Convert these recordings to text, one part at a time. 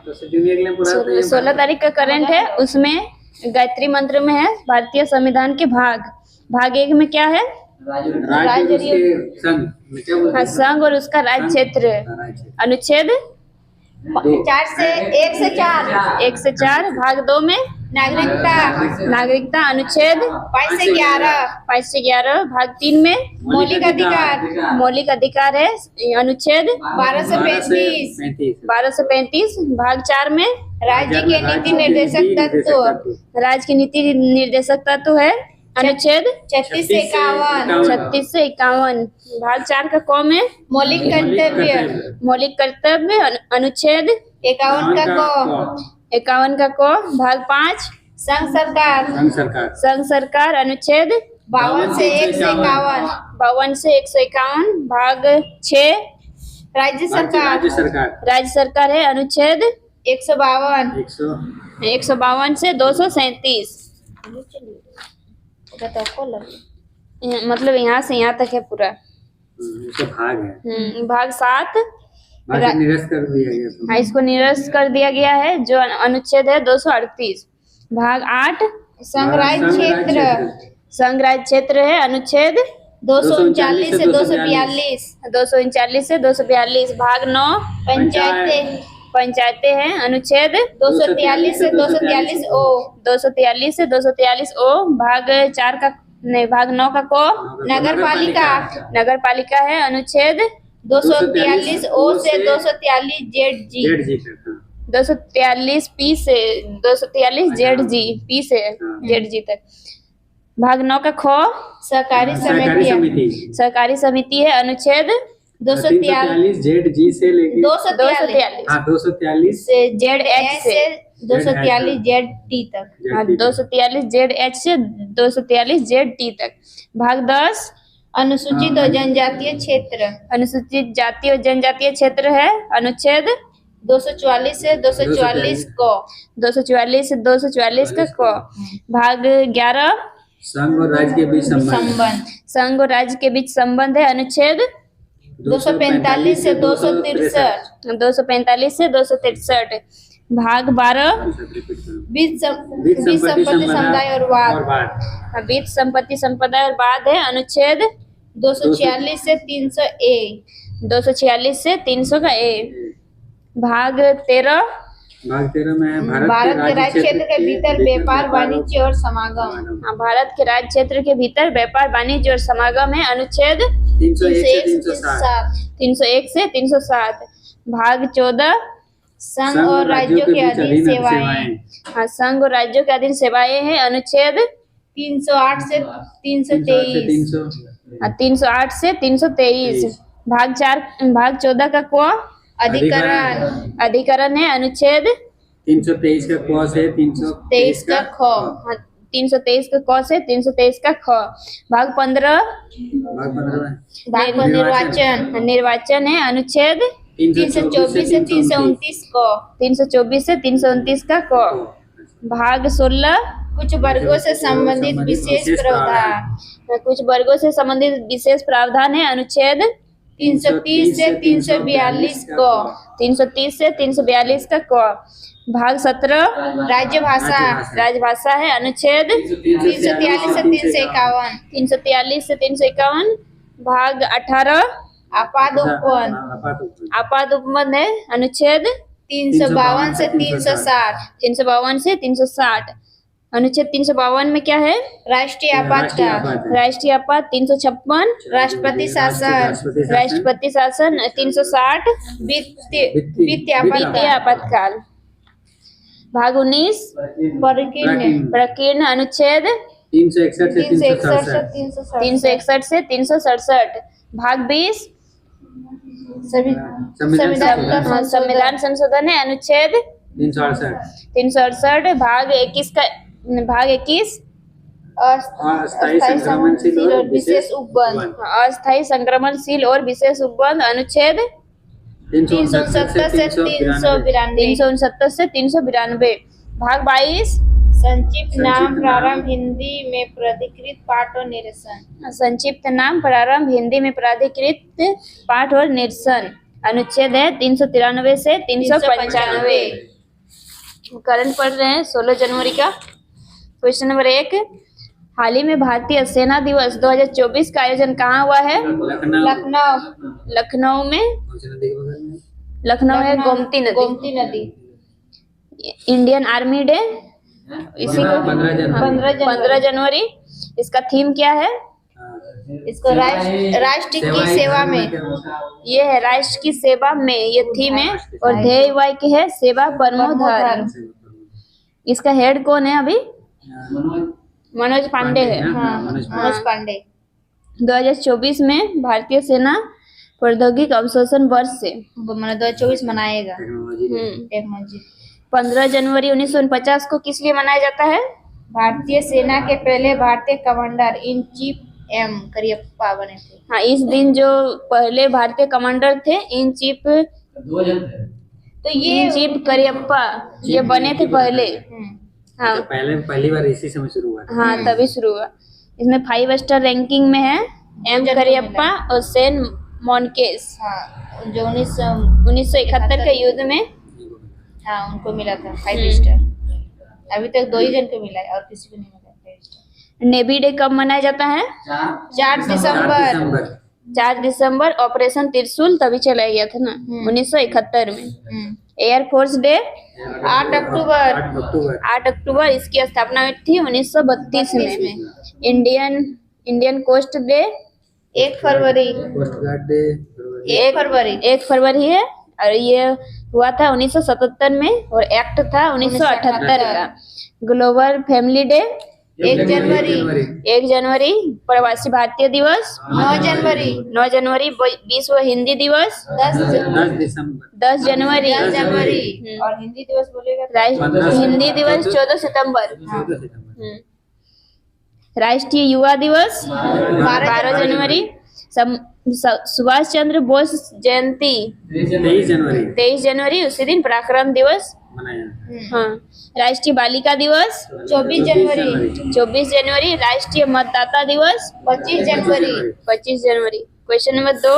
16 तारीख का करंट है, उसमें गायत्री मंत्र में है भारतीय संविधान के भाग 1 में क्या है? संघ और उसका राज्य क्षेत्र। अनुच्छेद 1 से 4। भाग 2 में नागरिकता। अनुच्छेद 5 से 11। भाग 3 में मौलिक अधिकार है। अनुच्छेद 12 से 35। भाग 4 में राज्य के नीति निर्देशक तत्व है। अनुच्छेद 36 से 51। भाग 4 का कौ में मौलिक कर्तव्य। अनुच्छेद 51 का कौ। भाग 5 संघ सरकार। अनुच्छेद 52 से 151। भाग 6 राज्य सरकार है। अनुच्छेद 152 से 237। मतलब यहाँ से यहाँ तक है पूरा। भाग है। भाग 7 निरस्त कर दिया गया। इसको निरस्त कर दिया गया है, जो अनुच्छेद है 238। भाग 8 संघ राज्य क्षेत्र है। अनुच्छेद 239 से 242। भाग 9 पंचायतें हैं। अनुच्छेद 243 से 243 ओ। भाग 9 का को नगर पालिका है। अनुच्छेद 243 ओ से 243 243 पी से 243 जेड जी तक। भाग 9 का खो सहकारी समिति है। अनुच्छेद 243 जेड जी से लेके 243 से जेड एच से 243 जेड टी तक। 243 जेड एच से 243 जेड टी तक। भाग 10 अनुसूचित और जनजातीय क्षेत्र है। अनुच्छेद 244 से 244 को 244 का को। भाग 11 संघ और राज्य के बीच संबंध है। अनुच्छेद 245 से 263। भाग 12 बीज संपत्ति समुदाय और वाद है। अनुच्छेद 246 से 300 का ए। भाग 13 में भारत के राज्य क्षेत्र के भीतर व्यापार वाणिज्य और समागम। भारत के राज्य क्षेत्र के भीतर व्यापार वाणिज्य और समागम है। अनुच्छेद 301 से 307। भाग 14 संघ और राज्यों के अधीन सेवाएं। संघ और राज्यों के अधीन सेवाएं हैं। अनुच्छेद 308 से 323। भाग 14 का को अधिकरण है। अनुच्छेद 323 का क से 323 का ख। 323 का क से 323 का ख। भाग 15 निर्वाचन है। अनुच्छेद 324 से 329 को 324 से 329 का क। भाग 16 कुछ वर्गों से संबंधित विशेष प्रावधान है। अनुच्छेद 330 से 342 को 330 से 342 का क। भाग 17 राजभाषा है। अनुच्छेद 343 से 351। भाग 18 आपात उपबंध है। अनुच्छेद 352 से 360। अनुच्छेद 352 में क्या है? राष्ट्रीय आपात 356 राष्ट्रपति शासन 360 वित्तीय आपातकाल। भाग 19 प्रकीर्ण अनुच्छेद 361 से 367। भाग 20 संविधान संशोधन है। अनुच्छेद 368। भाग 21 अस्थायी संक्रमणशील और विशेष उपबंध। अनुच्छेद 369 से 392। भाग 22 संक्षिप्त नाम प्रारंभ हिंदी में प्राधिकृत पाठ और निरसन। अनुच्छेद है 393 से 395। करंट पढ़ रहे हैं 16 जनवरी का। क्वेश्चन नंबर 1, हाल ही में भारतीय सेना दिवस 2024 का आयोजन कहाँ हुआ है? लखनऊ। लखनऊ में। कौन सी नदी के बगल में? लखनऊ है गोमती नदी। गोमती नदी। इंडियन आर्मी डे इसी को 15 जनवरी। इसका थीम क्या है? इसको राष्ट्र की सेवा में। ये है राष्ट्र की सेवा में, ये थीम है। और ध्येय वाक्य है सेवा परमो धर्म। इसका हेड कौन है अभी? मनोज पांडे है। हाँ, मनोज मनोज पांडे। 2024 में भारतीय सेना प्रौद्योगिक अवशोषण वर्ष से 2024 मनाएगा। टेक्नोलॉजी। टेक्नोलॉजी। 15 जनवरी 1949 को किस लिए मनाया जाता है? भारतीय सेना के पहले भारतीय commander in chief M Cariappa बने थे। हाँ, इस दिन जो पहले भारतीय कमांडर थे इन चीफ करियप्पा, ये बने थे पहले। हाँ पहली बार इसी समय शुरू हुआ था। हाँ, तभी शुरू हुआ। इसमें 5 स्टार रैंकिंग में है एम करियप्पा और सेन मोनकेस। हाँ, जो 1971 के युद्ध में। हाँ, उनको मिला था 5 स्टार। अभी तक 2 ही जन को मिला है और किसी को नहीं मिला 5 स्टार। नेवी डे कब मनाया जाता है? 4 दिसंबर। 4 दिसंबर ऑपरेशन त्रिशूल तभी चलाया गया था ना, 1971 में। एयरफोर्स डे 8 अक्टूबर। 8 अक्टूबर इसकी स्थापना हुई थी 1932 में। इंडियन कोस्ट डे 1 फरवरी। कोस्ट गार्ड डे 1 फरवरी है। और ये हुआ था 1977 में और एक्ट था 1978 का। ग्लोबल फैमिली डे 1 जनवरी। 1 जनवरी। प्रवासी भारतीय दिवस 9 जनवरी। 9 जनवरी। विश्व हिंदी दिवस 10 दिसंबर। 10 जनवरी। 10 जनवरी। और हिंदी दिवस बोलेगा हिंदी दिवस 14 सितंबर। 14 सितंबर। राष्ट्रीय युवा दिवस 12 जनवरी। सुभाष चंद्र बोस जयंती 23 जनवरी। उसी दिन पराक्रम दिवस मनाया। हाँ। राष्ट्रीय बालिका दिवस 24 जनवरी। 24 जनवरी। राष्ट्रीय मतदाता दिवस 25 जनवरी। 25 जनवरी। क्वेश्चन नंबर 2,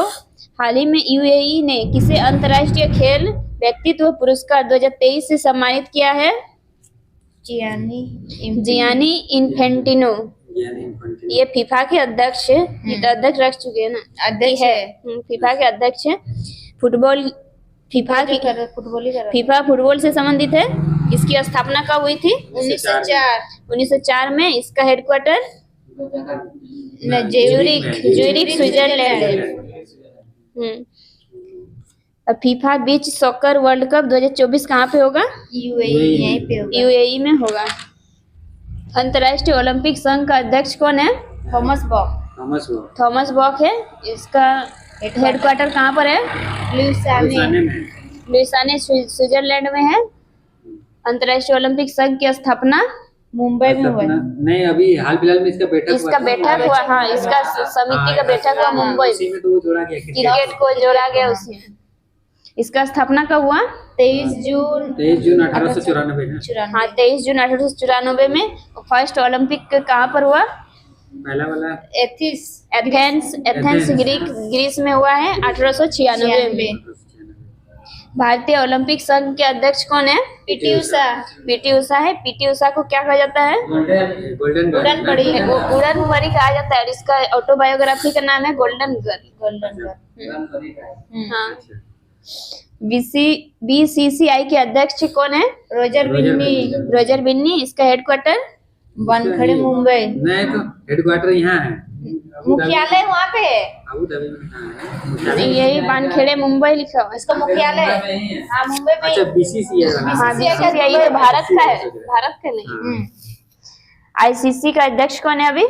हाल ही में यूएई ने किसे अंतर्राष्ट्रीय खेल व्यक्तित्व पुरस्कार 2023 से सम्मानित किया है? Gianni Infantino. ये फीफा के अध्यक्ष अध्यक्ष रख चुके हैं ना, अध्यक्ष है। फीफा के अध्यक्ष है। फुटबॉल फीफा की फीफा फुटबॉल से संबंधित है। इसकी स्थापना कब हुई थी? 1904 में। इसका हेडक्वार्टर ज्यूरिख स्विट्जरलैंड है। FIFA beach soccer world cup 2024 कहाँ पे होगा? यहीं पे होगा। यूएई में होगा। अंतर्राष्ट्रीय ओलंपिक संघ का अध्यक्ष कौन है? थॉमस बॉक है। इसका हेडक्वार्टर कहाँ पर है? लुइसाने स्विट्जरलैंड में है। अंतर्राष्ट्रीय ओलंपिक संघ की स्थापना मुंबई में हुआ। नहीं, अभी हाल फिलहाल में इसका बैठक हुआ। हाँ, इसका समिति का बैठक हुआ मुंबई में। क्रिकेट को जोड़ा गया उसमें। इसका स्थापना कब हुआ? 23 जून 1894। हाँ, 23 जून 1894 में। फर्स्ट ओलंपिक कहाँ पर हुआ? पहला वाला एथेंस ग्रीस में हुआ है 1896 में। भारतीय ओलंपिक संघ के अध्यक्ष कौन है? पीटी उषा। पीटी उषा है। पीटी उषा को क्या कहा जाता है? गोल्डन परी। उड़न परी कहा जाता है। और इसका ऑटोबायोग्राफी का नाम है गोल्डन गर्ल। हाँ। बीसीसीआई के अध्यक्ष कौन है? रोजर बिन्नी। इसका हेडक्वार्टर बनखड़े मुंबई। नहीं, तो हेडक्वार्टर यहाँ है। मुख्यालय वहाँ पे है। अबू धाबी में है। यही बनखेड़े मुंबई लिखा हुआ है। इसका मुख्यालय हाँ मुंबई में। अच्छा, बीसीसीआई। हाँ, बीसीसीआई ये भारत का है, भारत का नहीं। आईसीसी का अध्यक्ष कौन है अभी?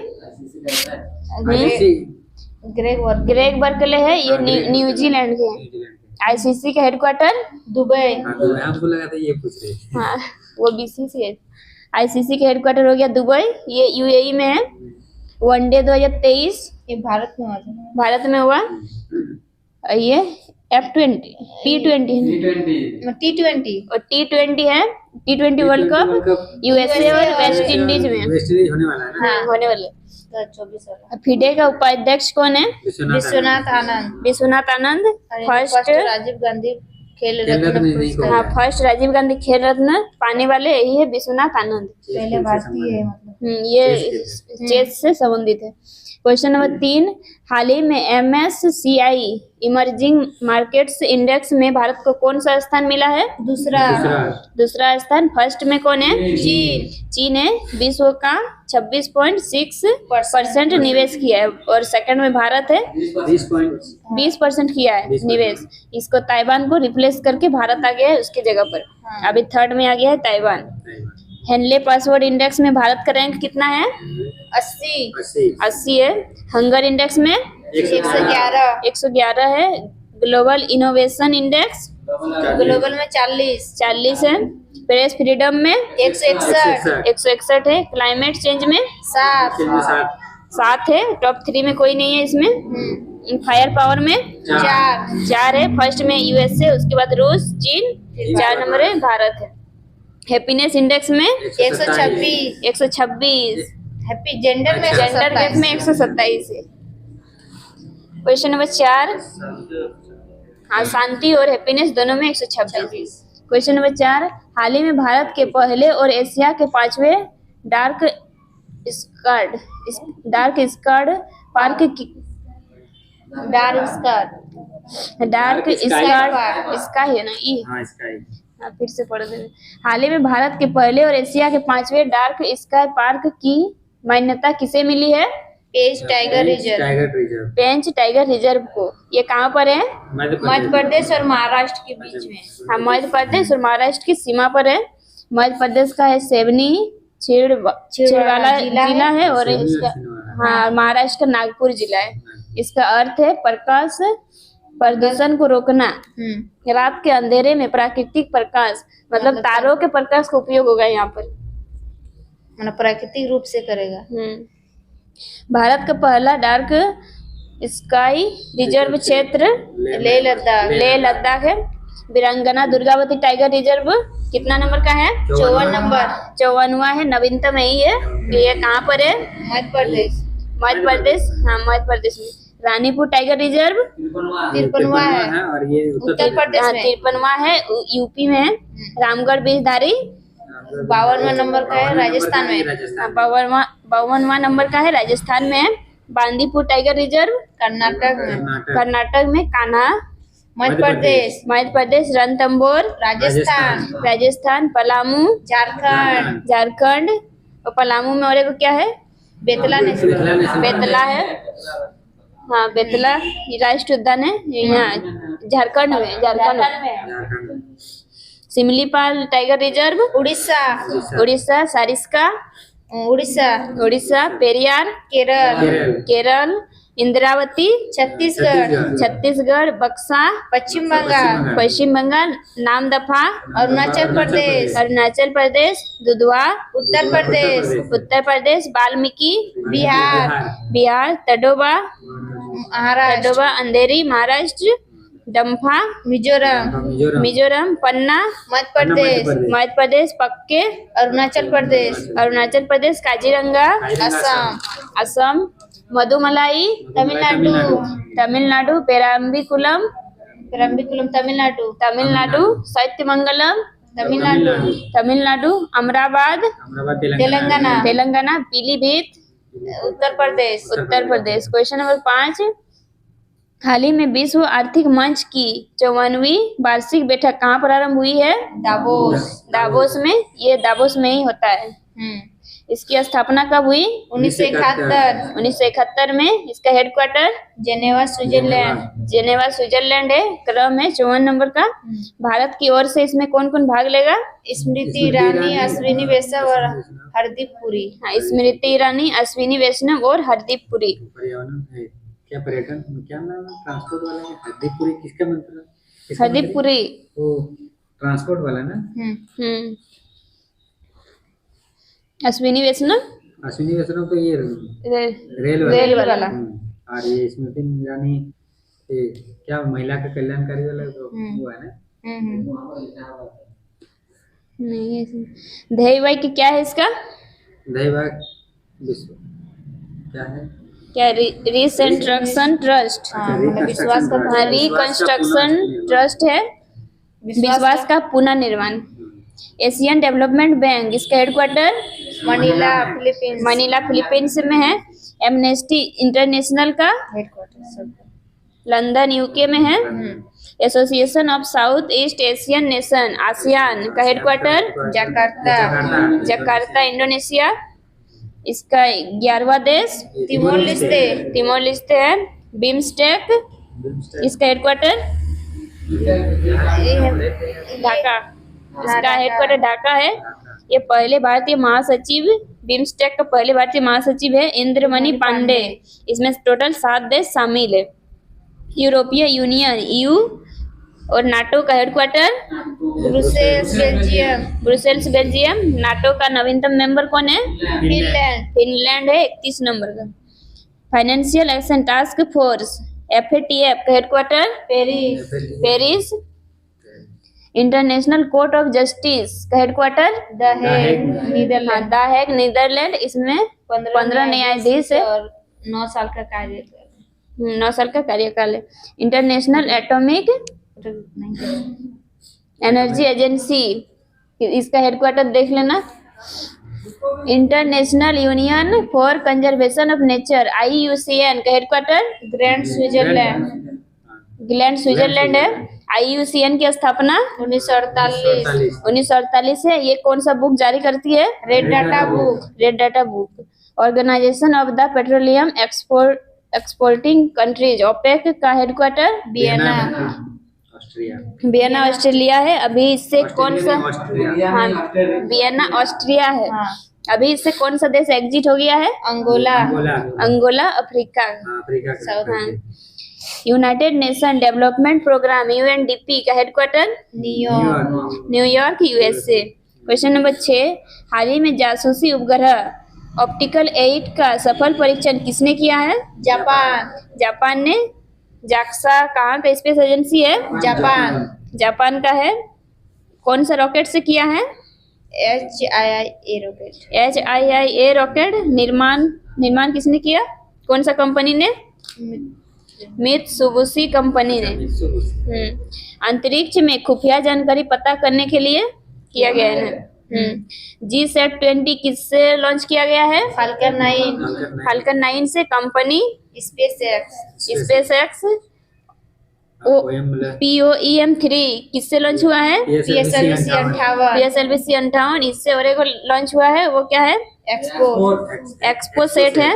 ग्रेग बर्कले है। ये न्यूजीलैंड के हैं। आईसीसी का हेडक्वार्टर दुबई। हमको लगा था ये पूछ रहे। हाँ, वो बीसीसीआई। आईसीसी का हेडक्वार्टर हो गया दुबई। ये यूएई में है। वनडे 2023 ये भारत में हुआ। और ये F20 T20 और T20 है। T20 वर्ल्ड कप यूएसए और वेस्ट इंडीज में होने वाला है ना। हाँ, होने वाले। 24 वाला। फिडे का उपाध्यक्ष कौन है? विश्वनाथ आनंद। फर्स्ट राजीव गांधी खेल खेल रत्न रत्न नहीं पुरस्कार। हाँ, फर्स्ट राजीव गांधी खेल रत्न पाने वाले यही है विश्वनाथ आनंद। पहले भारतीय है मतलब। ये चेस से संबंधित है। क्वेश्चन नंबर 3, हाल ही में MSCI इमर्जिंग मार्केट्स इंडेक्स में भारत को कौन सा स्थान मिला है? दूसरा स्थान। फर्स्ट में कौन है? चीन ने विश्व का 26.6% निवेश किया है और सेकंड में भारत है 20% किया है निवेश। इसको ताइवान को रिप्लेस करके भारत आ गया है उसकी जगह पर। अभी थर्ड में आ गया है ताइवान। हेनले पासवर्ड इंडेक्स में भारत का रैंक कितना है? 80 है। हंगर इंडेक्स में 111 है। ग्लोबल इनोवेशन इंडेक्स ग्लोबल में 40 है। प्रेस फ्रीडम में 161 है। क्लाइमेट चेंज में 7 है। टॉप 3 में कोई नहीं है इसमें। फायर पावर में 4 है। फर्स्ट में USA, उसके बाद रूस, चीन, 4 नंबर है भारत है। हैप्पीनेस इंडेक्स में 126। हैप्पी जेंडर में गैप में 127 है। क्वेश्चन नंबर 4, हाँ, शांति और हैप्पीनेस दोनों में 126। क्वेश्चन नंबर 4, हाल ही में भारत के पहले और एशिया के 5वें डार्क स्कार्ड पार्क की डार्क स्काई है ना ई? हाँ, फिर से पढ़ दे। हाल ही में भारत के पहले और एशिया के 5वें डार्क स्काई पार्क की मान्यता किसे मिली है? पेंच टाइगर रिजर्व को। ये कहाँ पर है? मध्य प्रदेश और महाराष्ट्र के बीच में। हाँ, मध्य प्रदेश और महाराष्ट्र की सीमा पर है। मध्य प्रदेश का है सेवनी छिंदवाड़ा जिला है और इसका, हाँ, महाराष्ट्र का नागपुर जिला है। इसका अर्थ है प्रकाश प्रदूषण को रोकना। रात के अंधेरे में प्राकृतिक प्रकाश, मतलब तारों के प्रकाश का उपयोग होगा यहाँ पर, मतलब प्राकृतिक रूप से करेगा। भारत का पहला डार्क स्काई रिजर्व क्षेत्र लेह लद्दाख है। वीरांगना दुर्गावती टाइगर रिजर्व कितना नंबर का है? 54वां है। नवीनतम यही है। ये कहाँ पर है? मध्य प्रदेश। हाँ, मध्य प्रदेश में। रानीपुर टाइगर रिजर्व 53वां है और ये उत्तर प्रदेश में। 53वां है, यूपी में है। रामगढ़ बीजधारी 52वां नंबर का है राजस्थान में। 52वां नंबर का है राजस्थान में है। बांदीपुर टाइगर रिजर्व कर्नाटक में। कान्हा मध्य प्रदेश। रणथंभौर राजस्थान। पलामू झारखंड। और पलामू में और एक क्या है? बेतला है। हाँ, बेतला राष्ट्रीय उद्यान है यहाँ झारखंड में। Similipal tiger reserve Odisha. सारिस्का उड़ीसा। पेरियार केरल। इंद्रावती छत्तीसगढ़। बक्सा पश्चिम बंगाल। नामदफा अरुणाचल प्रदेश। दुधवा उत्तर प्रदेश। वाल्मीकि बिहार। तडोबा अंधेरी महाराष्ट्र। डम्फा मिजोरम। पन्ना मध्य प्रदेश। पक्के अरुणाचल प्रदेश। काजीरंगा असम। मधुमलाई तमिलनाडु। पेराम्बिकुलम तमिलनाडु। सत्यमंगलम तमिलनाडु। अमराबाद तेलंगाना। पीलीभीत उत्तर प्रदेश। क्वेश्चन नंबर 5, हाल ही में विश्व आर्थिक मंच की 54वीं वार्षिक बैठक कहाँ प्रारंभ हुई है? दावोस में। ये दावोस में ही होता है। इसकी स्थापना कब हुई? 1971 में। इसका हेडक्वार्टर जेनेवा स्विट्जरलैंड है। क्रम है 54 नंबर का। भारत की ओर से इसमें कौन कौन भाग लेगा? स्मृति ईरानी, अश्विनी वैष्णव और हरदीप पुरी। हाँ, स्मृति ईरानी, अश्विनी वैष्णव और हरदीप पुरी। क्या पर्यटन, क्या नाम है ट्रांसपोर्ट वाला है? हरदीप पुरी किसका मंत्री? हरदीप पुरी वो ट्रांसपोर्ट वाला ना। अश्विनी वैष्णव तो ये रेल वाला। और ये स्मृति ईरानी क्या महिला का कल्याणकारी वाला वो है ना। नहीं, दहीबाई की क्या है इसका? दहीबाई विश्व क्या है? क्या? Reconstruction trust. विश्वास का रिकंस्ट्रक्शन ट्रस्ट है। विश्वास का पुनर्निर्माण। एशियन डेवलपमेंट बैंक, इसका headquarter Manila Philippines Manila Philippines में है। एमनेस्टी इंटरनेशनल का हेडक्वार्टर सब लंदन यूके में है। Association of south east Asian nation ASEAN का हेडक्वार्टर जकार्ता जकार्ता इंडोनेशिया। इसका 11वां देश तिमोर लेस्ते तिमोर लेस्ते है। बिम्स्टेक, इसका हेडक्वार्टर ढाका, इसका हेडक्वार्टर ढाका है। ये पहले भारतीय महासचिव, बिम्स्टेक का पहले भारतीय महासचिव है इंद्रमणि पांडे। इसमें टोटल 7 देश शामिल है। यूरोपीय यूनियन EU और नाटो का हेडक्वार्टर ब्रुसेल्स बेल्जियम। नाटो का नवीनतम मेंबर कौन है? फिनलैंड है 31 नंबर का। Financial action task force FATF का headquarter Paris. International court of justice का हेडक्वार्टर द हेग नीदरलैंड। इसमें 15 न्यायाधीश है और 9 साल का कार्यकाल 9 साल का कार्यकाल है। इंटरनेशनल एटॉमिक एनर्जी एजेंसी, इसका हेडक्वार्टर देख लेना। International union for conservation of nature IUCN का हेडक्वार्टर ग्लैंड स्विट्जरलैंड है। IUCN की स्थापना 1948 है। ये कौन सा बुक जारी करती है? Red data book. Organisation of the petroleum exporting countries OPEC का हेडक्वार्टर वियना ऑस्ट्रेलिया है। अभी इससे कौन सा वियना ऑस्ट्रिया है। अभी इससे कौन सा देश एग्जिट हो गया है? Angola Africa. United Nation Development Programme UNDP का headquarter New York USA। Question number 6, हाल ही में जासूसी उपग्रह ऑप्टिकल 8 का सफल परीक्षण किसने किया है? जापान ने। जाक्सा कहाँ का स्पेस एजेंसी है? जापान का है। कौन सा रॉकेट से किया है? HIIA rocket. निर्माण किसने किया? कौन सा कंपनी ने? मित्सुबिशी कंपनी ने। अंतरिक्ष में खुफिया जानकारी पता करने के लिए किया गया है ना। G20 किससे लॉन्च किया गया है? फाल्कन 9 से। Company SpaceX. POEM-3 किससे लॉन्च हुआ है? PSLV 58। इससे और एक लॉन्च हुआ है, वो क्या है? एक्सपोसेट है।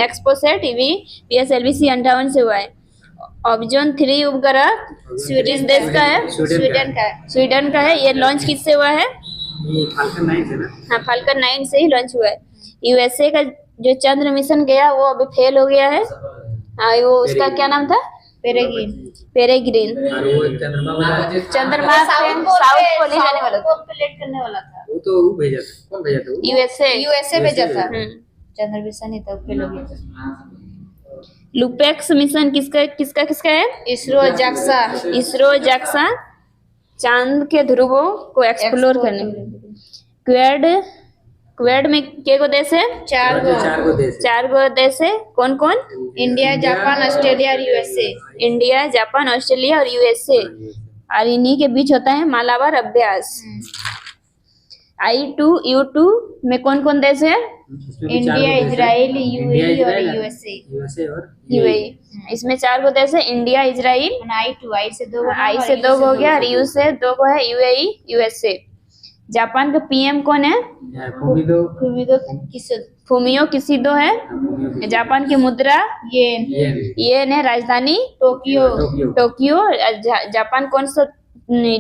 एक्सपोसेट भी PSLV 58 से हुआ है। ऑब्जोन 3 उपग्रह स्वीडिश देश का है, स्वीडन का है। ये लॉन्च किससे हुआ है? फाल्कन 9 से ही लॉन्च हुआ है। USA का जो चंद्र मिशन गया वो अभी फेल हो गया है। वो उसका क्या नाम था? पेरेग्रीन। चंद्रमा साउथ पोल ही जाने वाला था। करने वाला था। वो तो भेजा था। कौन भेजा था? USA भेजा था। चंद्र मिशन ही तब फेल हो गया था। लुपेक्स मिशन किसका है? इसरो जाक्सा चांद के ध्रुवों को एक्सप्लोर करने। क्वेड में के को देश है? 4 गो देश है। कौन कौन? इंडिया, जापान, ऑस्ट्रेलिया और USA। इंडिया, जापान, ऑस्ट्रेलिया और USA। और इन्हीं के बीच होता है मालाबार अभ्यास। I2U2 में कौन कौन देश है? इंडिया, इजराइल, UAE और USA और UAE। इसमें 4 गो देश है, इंडिया, इजराइल। I से 2 हो गया और U से 2 गो है, UAE USA। जापान का PM कौन है? फुमियो किसिडो है। जापान की मुद्रा येन है। राजधानी टोक्यो। जापान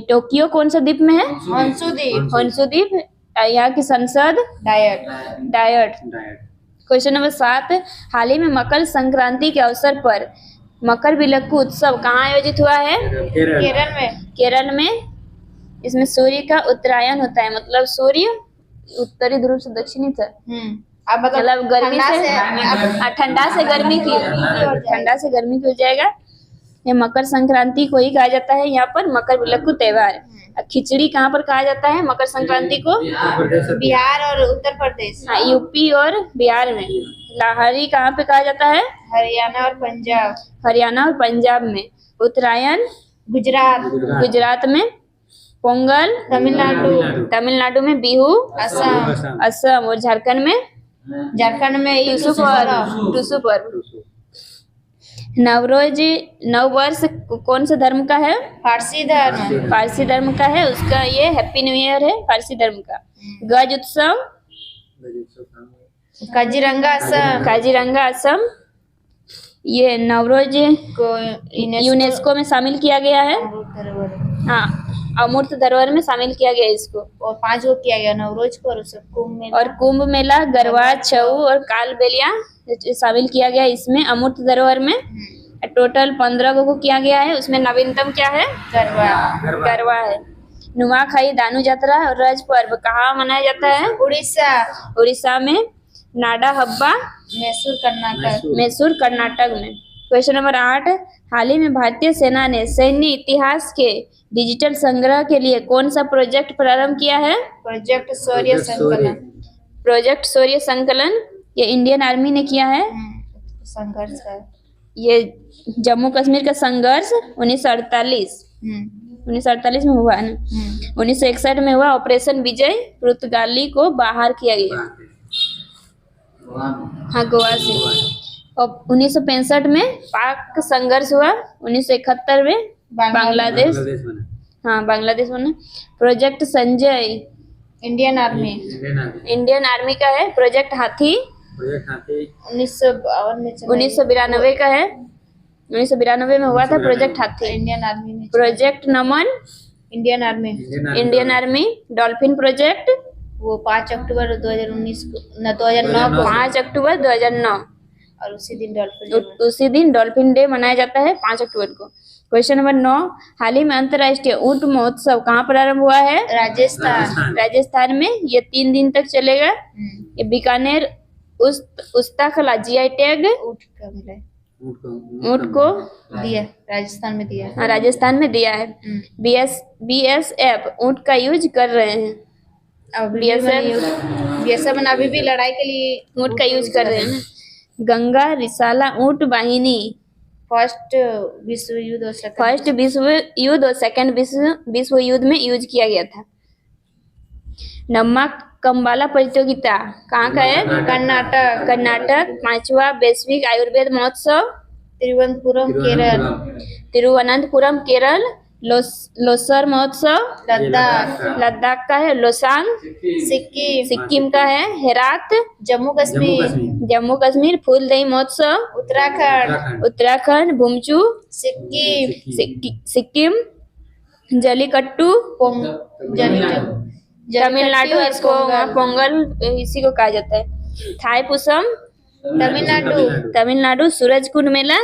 टोक्यो कौन सा द्वीप में है? होन्शु द्वीप। यहाँ की संसद डायट। क्वेश्चन नंबर 7, हाल ही में मकर संक्रांति के अवसर पर मकर विलक्कू उत्सव कहाँ आयोजित हुआ है? केरल में। इसमें सूर्य का उत्तरायण होता है, मतलब सूर्य उत्तरी ध्रुव से दक्षिणी तरफ। मतलब गर्मी से ठंडा से गर्मी की हो जाएगा। ये मकर संक्रांति को ही कहा जाता है यहाँ पर मकर विलक्कू त्योहार। खिचड़ी कहाँ पर कहा जाता है मकर संक्रांति को? बिहार और उत्तर प्रदेश। हाँ, यूपी और बिहार में। लाहरी कहाँ पे कहा जाता है? हरियाणा और पंजाब में। उत्तरायण गुजरात में। पोंगल तमिलनाडु, तमिलनाडु में बिहू, असम, असम, और झारखंड में झारखंड में टुसु पर्व, टुसु पर्व। नवरोज नव वर्ष कौन से धर्म का है? फारसी धर्म, पारसी धर्म का है, उसका ये हैप्पी न्यू ईयर है पारसी धर्म का। गज उत्सव काजीरंगा असम काजीरंगा असम, ये नवरोज को यूनेस्को में शामिल किया गया है। हाँ, अमूर्त धरोहर में शामिल किया गया है इसको। और 5 को किया गया, नवरोज को और उसको कुंभ में और कुंभ मेला, गरबा, छऊ और काल बेलिया शामिल किया गया है इसमें अमूर्त धरोहर में। टोटल 15 को किया गया है, उसमें नवीनतम क्या है? गरबा, गरबा है। नुआखाई, दानू यात्रा और रज पर्व कहाँ मनाया जाता है? उड़ीसा, उड़ीसा में। नाडा हब्बा मैसूर कर्नाटक, मैसूर कर्नाटक में। क्वेश्चन नंबर 8, हाल ही में भारतीय सेना ने सैन्य इतिहास के डिजिटल संग्रह के लिए कौन सा प्रोजेक्ट प्रारंभ किया है? प्रोजेक्ट शौर्य संकलन, प्रोजेक्ट शौर्य संकलन, ये इंडियन आर्मी ने किया है। संघर्ष है। ये जम्मू कश्मीर का संघर्ष 1948 में हुआ है ना। 1961 में हुआ ऑपरेशन विजय, पुर्तगाली को बाहर किया गया। हाँ, गोवा से। और 1965 में पाक संघर्ष हुआ। 1971 में बांग्लादेश, हाँ बांग्लादेश बना। Project Sanjay Indian army, Indian army का है। प्रोजेक्ट हाथी 1992 का है। 1992 में हुआ था प्रोजेक्ट हाथी। इंडियन आर्मी में। Project Naman Indian army, Indian army. Dolphin project वो 5 अक्टूबर 2019 को, न 2009 को, 5 अक्टूबर 2009, और उसी दिन डॉल्फिन उसी दिन डॉल्फिन डे मनाया जाता है 5 अक्टूबर को। क्वेश्चन नंबर 9, हाल ही में अंतर्राष्ट्रीय ऊंट महोत्सव कहाँ प्रारंभ हुआ है? राजस्थान, राजस्थान में। ये 3 दिन तक चलेगा। ये बीकानेर उस्ताखला GI टैग ऊँट का मिला है, ऊंट को दिया राजस्थान में दिया। हाँ, राजस्थान में दिया है। BSF ऊंट का यूज कर रहे हैं। अब BSF बना अभी भी लड़ाई के लिए ऊंट का यूज कर रहे हैं। गंगा रिसाला ऊंट वाहिनी फर्स्ट विश्व युद्ध और फर्स्ट विश्व युद्ध और सेकंड विश्व युद्ध में यूज किया गया था। नम्मा कम्बाला प्रतियोगिता कहाँ का है? कर्नाटक, कर्नाटक। 5वां वैश्विक आयुर्वेद महोत्सव तिरुवनंतपुरम केरल, तिरुवनंतपुरम केरल। लोसर महोत्सव लद्दाख का है। लोसांग सिक्किम का है। हेरात जम्मू कश्मीर, फूलदही महोत्सव उत्तराखंड। भूमचू सिक्किम। जलीकट्टू तमिलनाडु, इसको पोंगल इसी को कहा जाता है। थाईपुसम तमिलनाडु। सूरजकुंड मेला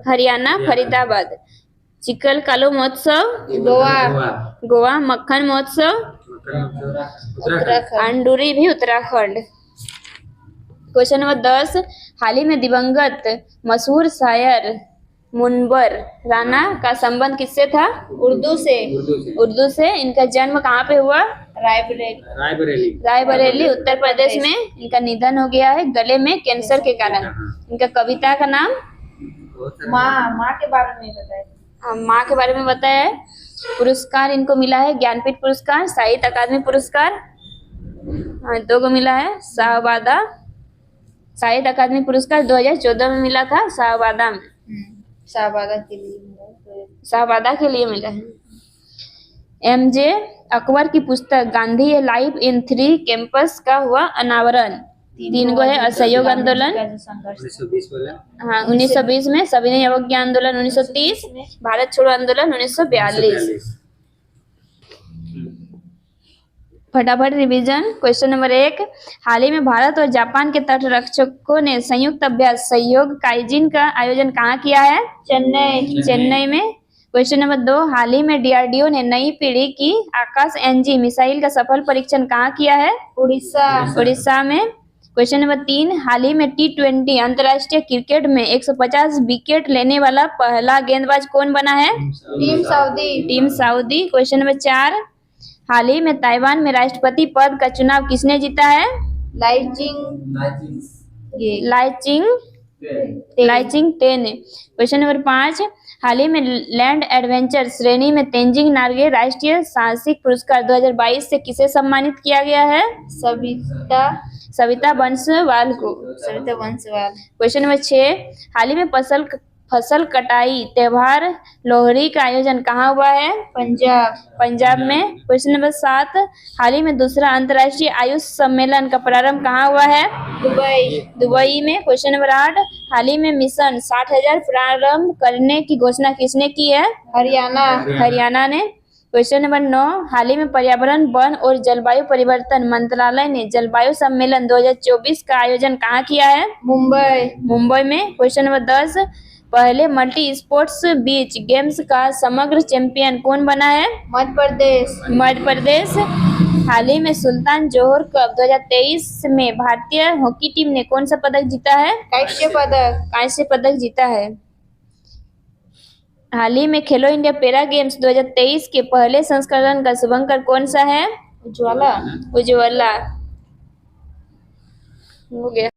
हरियाणा फरीदाबाद। चिकल कालो महोत्सव गोवा। मक्खन महोत्सव अंडूरी भी उत्तराखंड। क्वेश्चन नंबर 10, हाल ही में दिवंगत मशहूर शायर मुनव्वर राना का संबंध किससे था? उर्दू से। इनका जन्म कहाँ पे हुआ? रायबरेली उत्तर प्रदेश में। इनका निधन हो गया है गले में कैंसर के कारण। इनका कविता का नाम माँ के बारे में बताया। माँ के बारे में बताया है। पुरस्कार इनको मिला है ज्ञानपीठ पुरस्कार, साहित्य अकादमी पुरस्कार, 2 को मिला है। शाहबादा साहित्य अकादमी पुरस्कार 2014 में मिला था शाहबादा में। शाहबादा के लिए मिला है। MJ अकबर की पुस्तक गांधी ए लाइफ इन 3 कैंपस का हुआ अनावरण। 3 को है असहयोग आंदोलन, हाँ 1920 में सविनय अवज्ञा आंदोलन 1930, भारत छोड़ो आंदोलन 1942। फटाफट रिवीजन। क्वेश्चन नंबर 1, हाल ही में भारत और जापान के तटरक्षकों ने संयुक्त अभ्यास सहयोग काइजिन का आयोजन कहाँ किया है? चेन्नई में। क्वेश्चन नंबर 2, हाल ही में DRDO ने नई पीढ़ी की आकाश NG मिसाइल का सफल परीक्षण कहाँ किया है? उड़ीसा में। क्वेश्चन नंबर 3, हाल ही में T20 अंतर्राष्ट्रीय क्रिकेट में 150 विकेट लेने वाला पहला गेंदबाज कौन बना है? Team Saudi. क्वेश्चन नंबर 4, हाल ही में ताइवान में राष्ट्रपति पद का चुनाव किसने जीता है? लाई चिंग लाइचिंग 10। क्वेश्चन नंबर 5, हाल ही में लैंड एडवेंचर श्रेणी में तेंजिंग नोर्गे राष्ट्रीय साहसिक पुरस्कार 2022 से किसे सम्मानित किया गया है? सविता बंसवाल को। सविता बंसवाल। क्वेश्चन नंबर 6, हाल ही में फसल कटाई त्योहार लोहड़ी का आयोजन कहाँ हुआ है? पंजाब में। क्वेश्चन नंबर 7, हाल ही में दूसरा अंतर्राष्ट्रीय आयुष सम्मेलन का प्रारंभ कहाँ हुआ है? दुबई में। क्वेश्चन नंबर 8, हाल ही में मिशन 60,000 प्रारंभ करने की घोषणा किसने की है? हरियाणा ने। क्वेश्चन नंबर 9, हाल ही में पर्यावरण वन और जलवायु परिवर्तन मंत्रालय ने जलवायु सम्मेलन 2024 का आयोजन कहाँ किया है? मुंबई में। क्वेश्चन नंबर 10, पहले मल्टी स्पोर्ट्स बीच गेम्स का समग्र चैंपियन कौन बना है? मध्य प्रदेश। हाल ही में सुल्तान जोहर कप 2023 में भारतीय हॉकी टीम ने कौन सा पदक जीता है? कांस्य पदक जीता है। हाल ही में खेलो इंडिया पैरा गेम्स 2023 के पहले संस्करण का शुभंकर कौन सा है? उज्ज्वला। हो गया।